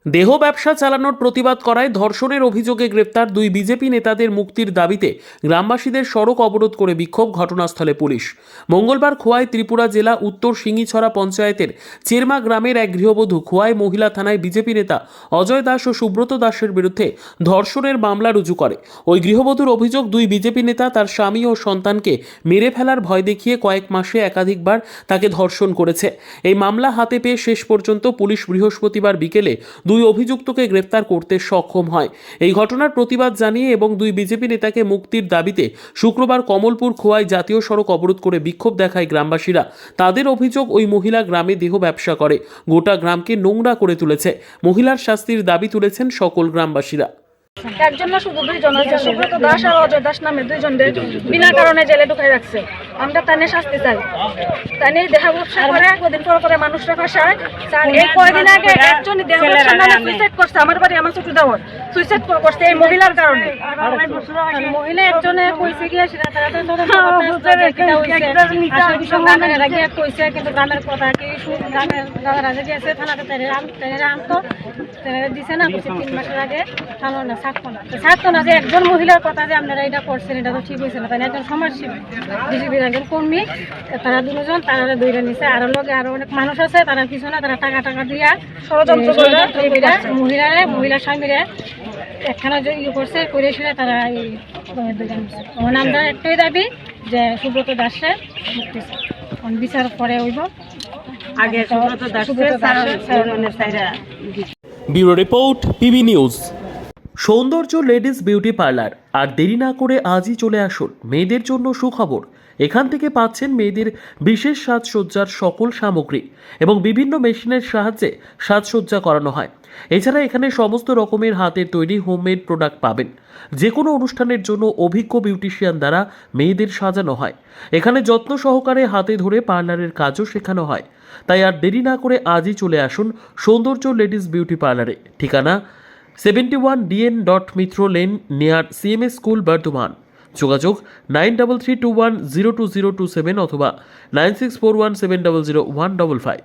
দেহ ব্যবসা চালানোর প্রতিবাদ করায় ধর্ষণের অভিযোগে গ্রেপ্তার দুই বিজেপি নেতাদের মুক্তির দাবিতে গ্রামবাসীদের সড়ক অবরোধ করে বিক্ষোভ, ঘটনাস্থলে পুলিশ। মঙ্গলবার খোয়াই ত্রিপুরা জেলা উত্তর সিঙ্গিছড়া পঞ্চায়েতের চেরমা গ্রামের এক গৃহবধূ খোয়াই মহিলা থানায় বিজেপি নেতা অজয় দাস ও সুব্রত দাসের বিরুদ্ধে ধর্ষণের মামলা রুজু করে। ওই গৃহবধূর অভিযোগ, দুই বিজেপি নেতা তার স্বামী ও সন্তানকে মেরে ফেলার ভয় দেখিয়ে কয়েক মাসে একাধিকবার তাকে ধর্ষণ করেছে। এই মামলা হাতে পেয়ে শেষ পর্যন্ত পুলিশ বৃহস্পতিবার বিকেলে দুই অভিযুক্তকে গ্রেপ্তার করতে সক্ষম হয়। এই ঘটনার প্রতিবাদ জানিয়ে এবং দুই বিজেপি নেতাকে মুক্তির দাবিতে শুক্রবার কমলপুর খোয়াই জাতীয় সড়ক অবরোধ করে বিক্ষোভ দেখায় গ্রামবাসীরা। তাদের অভিযোগ, ওই মহিলা গ্রামে দেহ ব্যবসা করে গোটা গ্রামকে নোংরা করে তুলেছে। মহিলার শাস্তির দাবি তুলেছেন সকল গ্রামবাসীরা। একজন না শুধু দুইজন আছে, সুব্রত দাস আর অজয় দাস নামে দুইজনদের বিনা কারণে জেলে ঢুকাই রাখছে। আমরা তানে শাস্তি চাই। তানে দেহ ব্যবসা করে কদিন পর পরে মানুষরা ফাঁসায়। স্যার, এই কয়দিন আগে একজনই দেহ ব্যবসা নামে সুইসাইড করছে। আমার বাড়ি আমার ছোট দেওয়ার সুইসাইড করছে এই মহিলার কারণে। মহিলা একজনে কইছে গিয়ে সেটা তারা কইছে, কিন্তু গ্রামের কথা কি গ্রামের দাদার আগে গিয়েছে থানাতে তেরে আনতো দিছে না, 3 মাসের আগে থানো না ছাড়তো না যে একজন মহিলার কথা যে আপনারা এটা করছেন, এটা তো ঠিক হয়েছে না। তাই একজন সমাজসেবী বিজেপির একজন কর্মী, তারা দুজন তারা দৌড়ে নিছে। আরো লোকে আরো অনেক মানুষ আছে, তারা পিছনে তারা টাকা দিয়া ষড়যন্ত্র মহিলার স্বামীরা একখানা যে ইয়ে করছে করে শুনে তারা এই দৌড়ে নিচ্ছে। তখন আমরা একটাই দাবি যে সুব্রত দাসের মুক্তি বিচার পরে হইব। আগে Subrata Das bureau report, PB news. সৌন্দর্য লেডিস বিউটি পার্লার। আর দেরি না করে আজই চলে আসুন। মেয়েদের জন্য সুখবর, এখান থেকে পাচ্ছেন মেয়েদের বিশেষ সাজসজ্জার সকল সামগ্রী এবং বিভিন্ন মেশিনের সাহায্যে সাজসজ্জা করানো হয়। এছাড়া এখানে সমস্ত রকমের হাতের তৈরি হোমমেড প্রোডাক্ট পাবেন। যে কোনো অনুষ্ঠানের জন্য অভিজ্ঞ বিউটিশিয়ান দ্বারা মেয়েদের সাজানো হয়। এখানে যত্ন সহকারে হাতে ধরে পার্লারের কাজও শেখানো হয়। তাই আর দেরি না করে আজই চলে আসুন সৌন্দর্য লেডিস বিউটি পার্লারে। ঠিকানা 71 DN Mitra lane, near CMS school, Bardhaman. যোগাযোগ 9331020027 অথবা 9641700155।